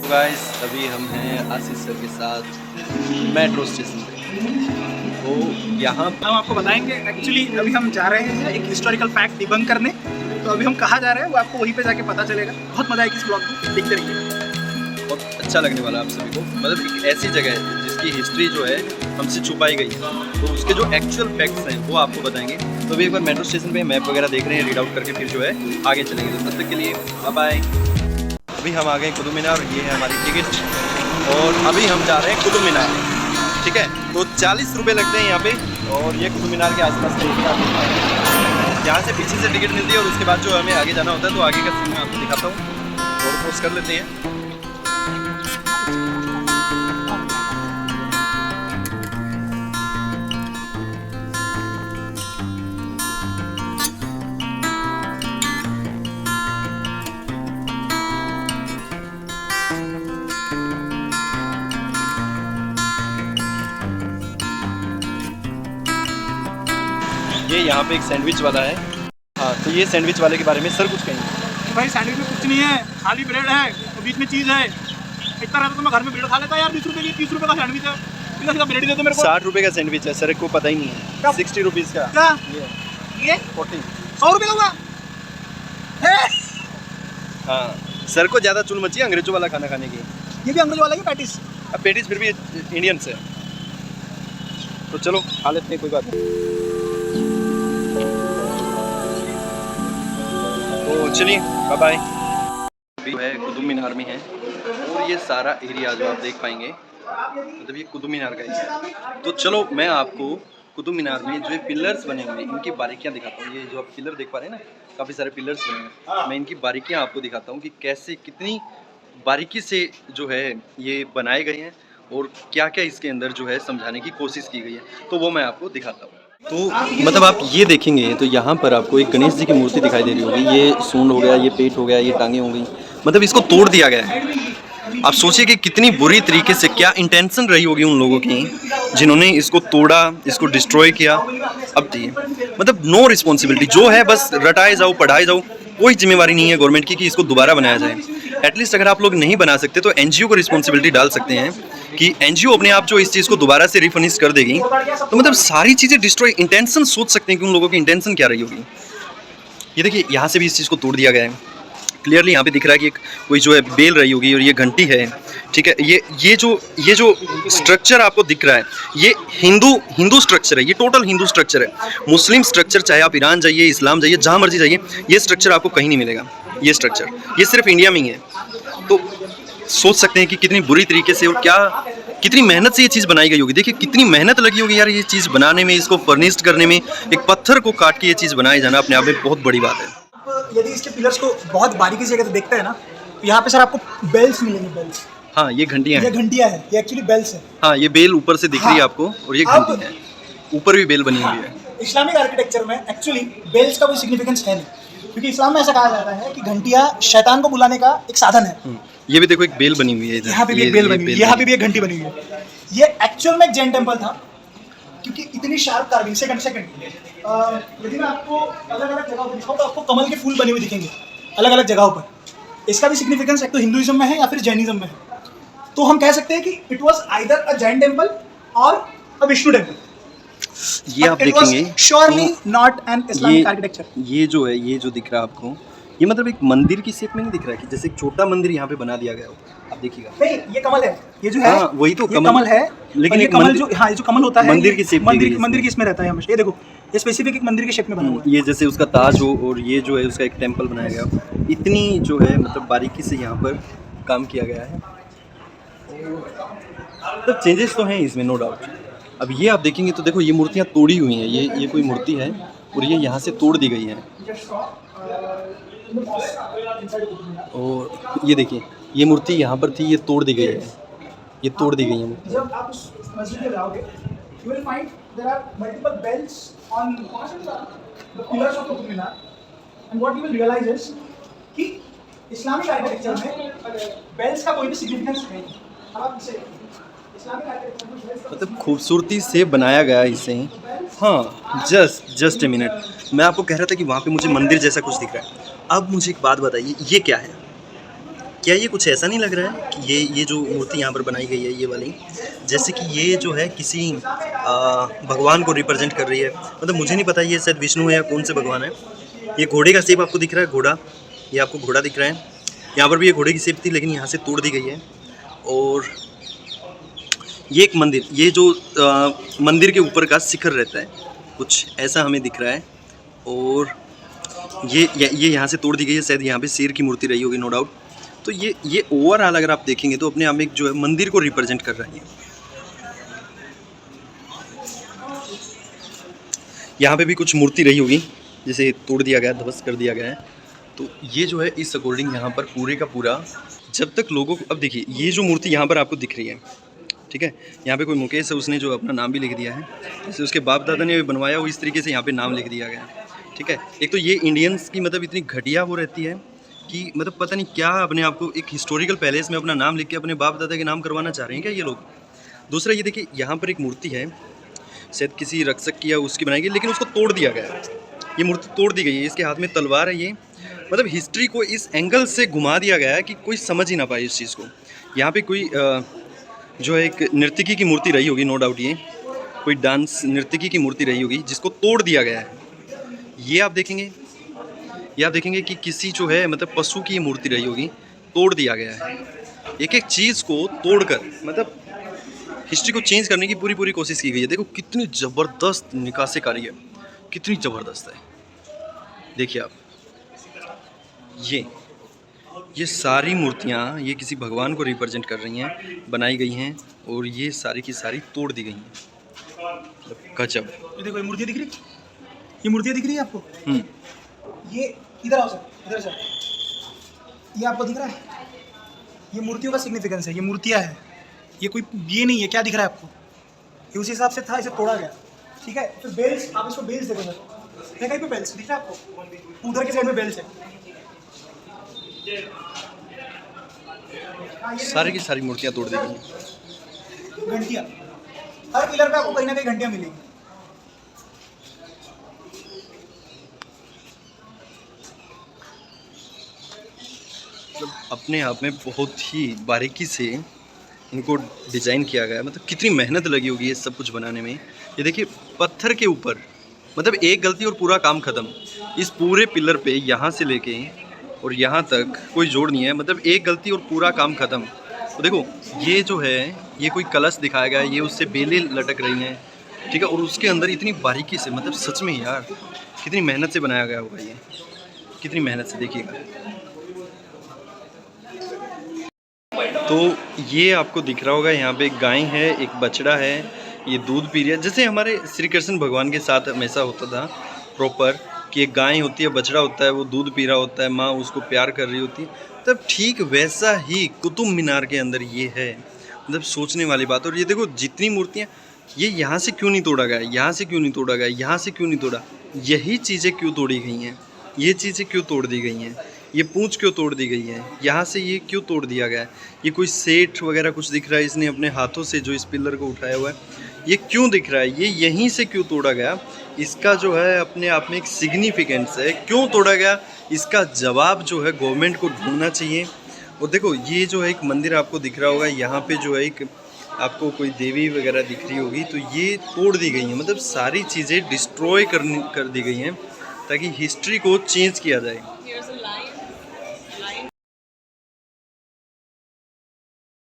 तो गाइस अभी हम हैं आशीष सर के साथ मेट्रो स्टेशन पे। तो यहाँ हम आपको बताएंगे। एक्चुअली अभी हम जा रहे हैं एक हिस्टोरिकल फैक्ट डिबंक करने। तो अभी हम कहाँ जा रहे हैं वो आपको वहीं पे जाके पता चलेगा। बहुत मजा आएगी इस ब्लॉग में, देखते रहिए। बहुत अच्छा लगने वाला है आप सभी को। मतलब एक ऐसी जगह है जिसकी हिस्ट्री जो है हमसे छुपाई गई है, तो उसके जो एक्चुअल फैक्ट्स हैं वो आपको बताएंगे। तो अभी एक बार मेट्रो स्टेशन पे मैप वगैरह देख रहे हैं, रीड आउट करके फिर जो है आगे चलेंगे। तो तब तक के लिए बाय बाय। अभी हम आ गए कुतुब मीनार, ये है हमारी टिकट और अभी हम जा रहे हैं कुतुब मीनार। ठीक है, तो 40 रुपये लगते हैं यहाँ पे और ये कुतुब मीनार के आसपास यहाँ से पीछे से टिकट मिलती है और उसके बाद जो हमें आगे जाना होता है। तो आगे का सीन मैं आपको दिखाता हूँ और पोस्ट कर लेते हैं। ये यहाँ पे एक सैंडविच वाला है। हाँ, तो ये सैंडविच वाले के बारे में सर कुछ कहेंगे? भाई सैंडविच में कुछ नहीं है, खाली ब्रेड है और बीच में चीज़ है। इतना रहता तो मैं घर में ब्रेड खा लेता यार। 20 रुपये की 30 रुपये का सैंडविच है, सीधा ब्रेड दे दो मेरे को। 60 रुपये का सैंडविच है सर को पता ही नहीं है। 60 रुपीज़ का क्या ये 40 100 रुपये का हुआ है। हाँ, सर को ज़्यादा चुल मची अंग्रेजों वाला खाना खाने की। ये भी अंग्रेज वाला है पैटिस। अब पेटिस फिर भी इंडियन से। तो चलो खा लेते हैं, कोई बात नहीं। तो चलिए बाय बाय। अभी है कुतुब मीनार में है और ये सारा एरिया जो आप देख पाएंगे, मतलब ये कुतुब मीनार का एरिया। तो चलो मैं आपको कुतुब मीनार में जो पिलर्स बने हुए हैं इनकी बारीकियां दिखाता हूँ। ये जो आप पिलर देख पा रहे हैं ना, काफ़ी सारे पिलर्स बने हुए हैं। मैं इनकी बारीकियां आपको दिखाता हूँ कि कैसे कितनी बारीकी से जो है ये बनाए गए हैं और क्या क्या इसके अंदर जो है समझाने की कोशिश की गई है, तो वो मैं आपको दिखाता हूँ। तो मतलब आप ये देखेंगे तो यहाँ पर आपको एक गणेश जी की मूर्ति दिखाई दे रही होगी। ये सूंड हो गया, ये पेट हो गया, ये टांगे हो गई, मतलब इसको तोड़ दिया गया है। आप सोचिए कि कितनी बुरी तरीके से क्या इंटेंशन रही होगी उन लोगों की जिन्होंने इसको तोड़ा, इसको डिस्ट्रॉय किया। अब मतलब नो रिस्पॉन्सिबिलिटी जो है, बस रटाए जाओ पढ़ाए जाओ, कोई जिम्मेवारी नहीं है गवर्नमेंट की कि इसको दोबारा बनाया जाए। एटलीस्ट अगर आप लोग नहीं बना सकते तो एनजीओ को रिस्पॉन्सिबिलिटी डाल सकते हैं कि एनजीओ अपने आप जो इस चीज़ को दोबारा से रिफर्निश कर देगी। तो मतलब सारी चीज़ें डिस्ट्रॉय, इंटेंशन सोच सकते हैं कि उन लोगों की इंटेंशन क्या रही होगी। ये देखिए यहाँ से भी इस चीज़ को तोड़ दिया गया है। क्लियरली यहाँ पे दिख रहा है कि एक कोई जो है बेल रही होगी और ये घंटी है। ठीक है, ये जो स्ट्रक्चर आपको दिख रहा है ये हिंदू स्ट्रक्चर है। ये टोटल हिंदू स्ट्रक्चर है। मुस्लिम स्ट्रक्चर चाहे आप ईरान जाइए, इस्लाम जाइए, जहाँ मर्जी जाइए, ये स्ट्रक्चर आपको कहीं नहीं मिलेगा। ये स्ट्रक्चर ये सिर्फ इंडिया में ही है। तो सोच सकते हैं कि कितनी बुरी तरीके से और क्या कितनी मेहनत से ये चीज़ बनाई गई होगी। देखिए कितनी मेहनत लगी होगी यार ये चीज़ बनाने में, इसको फर्निश्ड करने में। एक पत्थर को काट के ये चीज़ बनाई जाना अपने आप में बहुत बड़ी बात है। यदि इसके पिलर्स को बहुत बारीकी से अगर देखते हैं ना, तो यहाँ पे सर आपको बेल्स मिलेंगे। बेल्स, हाँ ये घंटियाँ हैं। ये घंटियाँ हैं, ये एक्चुअली बेल्स है। हाँ, ये बेल ऊपर से दिख रही है आपको और ये घंटी है, ऊपर भी बेल बनी हुई है। इस्लामिक आर्किटेक्चर में एक्चुअली बेल्स का कोई सिग्निफिकेंस है नहीं, क्योंकि इस्लाम में ऐसा कहा जाता है कि घंटियाँ शैतान को बुलाने का एक साधन है। ये भी देखो एक बेल बनी हुई है इधर। यहाँ पे भी एक बेल बनी हुई है, यहाँ पे भी एक घंटी बनी हुई है। ये एक्चुअल में एक जैन टेम्पल था, क्योंकि इतनी शार्प कार्विंग। सेकंड यदि मैं आपको अलग अलग जगहों पर दिखाऊं तो आपको कमल के फूल बने हुए दिखेंगे अलग अलग जगहों पर। इसका भी सिग्निफिकेंस एक तो हिंदुइज्म में है या फिर जैनिज्म में है। तो हम कह सकते हैं कि it was either a Jain temple और अ विष्णु टेम्पल। ये आप देखेंगे surely not an Islamic architecture. ये जो है, ये जो दिख रहा है आपको, ये मतलब एक मंदिर की शेप में नहीं दिख रहा है कि जैसे एक छोटा मंदिर यहाँ पे बना दिया गया हो। आप देखिएगा, नहीं ये कमल है, ये जो है हाँ, वही तो कमल है। लेकिन ये कमल जो, हाँ, ये जो कमल होता है मंदिर की शेप, मंदिर की इसमें रहता है हमेशा। ये देखो, ये स्पेसिफिक एक मंदिर के शेप में बना हुआ है। ये जैसे उसका ताज हो और ये जो है उसका एक टेम्पल बनाया गया हो। इतनी जो है मतलब बारीकी से यहाँ पर काम किया गया है। मतलब चेंजेस तो हैं इसमें, नो डाउट। अब ये आप देखेंगे तो देखो ये मूर्तियाँ तोड़ी हुई हैं। ये कोई मूर्ति है और ये यहाँ से तोड़ दी गई है। और ये देखिए ये मूर्ति यहाँ पर थी, ये तोड़ दी गई है। ये तोड़ दी गई है। जब आप उस मस्जिद में जाओगे, you will find there are multiple bells on the pillars of Qutub Minar, and what you will realize is कि इस्लामिक आर्किटेक्चर में बेल्स का कोई भी सिग्निफिकेंस नहीं है। अब आप इसे इस्लामिक आर्किटेक्चर में मतलब खूबसूरती से बनाया गया है इसे। हाँ, जस्ट ए मिनट, मैं आपको कह रहा था कि वहाँ पे मुझे मंदिर जैसा कुछ दिख रहा है। अब मुझे एक बात बताइए, ये क्या है? क्या ये कुछ ऐसा नहीं लग रहा है कि ये जो मूर्ति यहाँ पर बनाई गई है ये वाली, जैसे कि ये जो है किसी भगवान को रिप्रेजेंट कर रही है। मतलब मुझे नहीं पता ये शायद विष्णु है या कौन से भगवान है। ये घोड़े का शेप आपको दिख रहा है, घोड़ा, ये आपको घोड़ा दिख रहा है। यहाँ पर भी ये घोड़े की शेप थी लेकिन यहाँ से तोड़ दी गई है। और ये एक मंदिर, ये जो मंदिर के ऊपर का शिखर रहता है कुछ ऐसा हमें दिख रहा है। और ये यहाँ से तोड़ दी गई है, शायद यहाँ पे शेर की मूर्ति रही होगी नो डाउट। तो ये ओवरऑल अगर आप देखेंगे तो अपने आप में एक जो है मंदिर को रिप्रेजेंट कर रहा है। यहाँ पे भी कुछ मूर्ति रही होगी जिसे तोड़ दिया गया, ध्वस्त कर दिया गया है। तो ये जो है इस अकॉर्डिंग यहाँ पर पूरे का पूरा जब तक लोगों को, अब देखिए ये जो मूर्ति यहाँ पर आपको दिख रही है, ठीक है, यहाँ पे कोई मुकेश है, उसने जो अपना नाम भी लिख दिया है, जैसे उसके बाप दादा ने बनवाया वो इस तरीके से यहाँ पे नाम लिख दिया गया है, ठीक है। एक तो ये इंडियंस की मतलब इतनी घटिया वो रहती है कि मतलब पता नहीं क्या अपने आप को एक हिस्टोरिकल पैलेस में अपना नाम लिख के अपने बाप दादा के नाम करवाना चाह रहे हैं क्या ये लोग। दूसरा ये देखिए यहाँ पर एक मूर्ति है, शायद किसी रक्षक की या उसकी बनाई गई, लेकिन उसको तोड़ दिया गया है। ये मूर्ति तोड़ दी गई है, इसके हाथ में तलवार है। ये मतलब हिस्ट्री को इस एंगल से घुमा दिया गया है कि कोई समझ ही ना पाए इस चीज़ को। यहाँ पे कोई जो है एक नर्तकी की मूर्ति रही होगी नो डाउट, ये कोई डांस नर्तकी की मूर्ति रही होगी जिसको तोड़ दिया गया है। ये आप देखेंगे कि किसी जो है मतलब पशु की मूर्ति रही होगी, तोड़ दिया गया है। एक एक चीज़ को तोड़कर मतलब हिस्ट्री को चेंज करने की पूरी पूरी कोशिश की गई है। देखो कितनी ज़बरदस्त निकासीकारी है, कितनी ज़बरदस्त है। देखिए आप ये सारी मूर्तियाँ ये किसी भगवान को रिप्रेजेंट कर रही हैं, बनाई गई हैं, और ये सारी की सारी तोड़ दी गई हैं। मतलब गजब। ये देखो ये मूर्तियाँ दिख रही, ये मूर्तियाँ दिख रही है आपको। ये इधर आओ सर, इधर सर, ये आपको दिख रहा है, ये मूर्तियों का सिग्निफिकेंस है। ये मूर्तियाँ है, ये कोई ये नहीं है। क्या दिख रहा है आपको, ये उस हिसाब से था, इसे तोड़ा गया, ठीक है। फिर बेल्स, आप इसको बेल्स देखो सर, कहीं पे बेल्स दिख रहा है आपको, उधर के साइड में बेल्स है। सारी की सारी मूर्तियाँ तोड़ दी गई हैं। घंटियाँ, हर पिलर पे आपको कहीं ना कहीं घंटियाँ मिलेंगी। मतलब अपने आप में बहुत ही बारीकी से इनको डिज़ाइन किया गया है। मतलब कितनी मेहनत लगी होगी ये सब कुछ बनाने में। ये देखिए पत्थर के ऊपर, मतलब एक गलती और पूरा काम ख़त्म। इस पूरे पिलर पे यहाँ से लेके और यहाँ तक कोई जोड़ नहीं है, मतलब एक गलती और पूरा काम ख़त्म। तो देखो ये जो है ये कोई कलश दिखाया गया है, ये उससे बेलें लटक रही हैं, ठीक है। और उसके अंदर इतनी बारीकी से, मतलब सच में यार कितनी मेहनत से बनाया गया होगा ये, कितनी मेहनत से, देखिएगा। तो ये आपको दिख रहा होगा यहाँ पे एक गाय है, एक बछड़ा है, ये दूध पी रही है। जैसे हमारे श्री कृष्ण भगवान के साथ हमेशा होता था प्रॉपर कि एक गाय होती है, बछड़ा होता है, वो दूध पी रहा होता है, माँ उसको प्यार कर रही होती है, तब ठीक वैसा ही कुतुब मीनार के अंदर ये है। मतलब सोचने वाली बात। और ये देखो जितनी मूर्तियाँ, ये यहाँ से क्यों नहीं तोड़ा गया, यहाँ से क्यों नहीं तोड़ा गया, यहाँ से क्यों नहीं तोड़ा, यही चीज़ें क्यों तोड़ी गई हैं, ये चीज़ें क्यों तोड़ दी गई हैं, ये पूंछ क्यों तोड़ दी गई है, यहाँ से ये क्यों तोड़ दिया गया है। ये कोई सेठ वगैरह कुछ दिख रहा है, इसने अपने हाथों से जो इस पिलर को उठाया हुआ है, ये क्यों दिख रहा है, ये यहीं से क्यों तोड़ा गया, इसका जो है अपने आप में एक सिग्निफिकेंस है। क्यों तोड़ा गया, इसका जवाब जो है गवर्नमेंट को ढूंढना चाहिए। और देखो ये जो है एक मंदिर आपको दिख रहा होगा, यहाँ पे जो है एक आपको कोई देवी वगैरह दिख रही होगी, तो ये तोड़ दी गई हैं। मतलब सारी चीज़ें डिस्ट्रॉय कर दी गई हैं ताकि हिस्ट्री को चेंज किया जाए।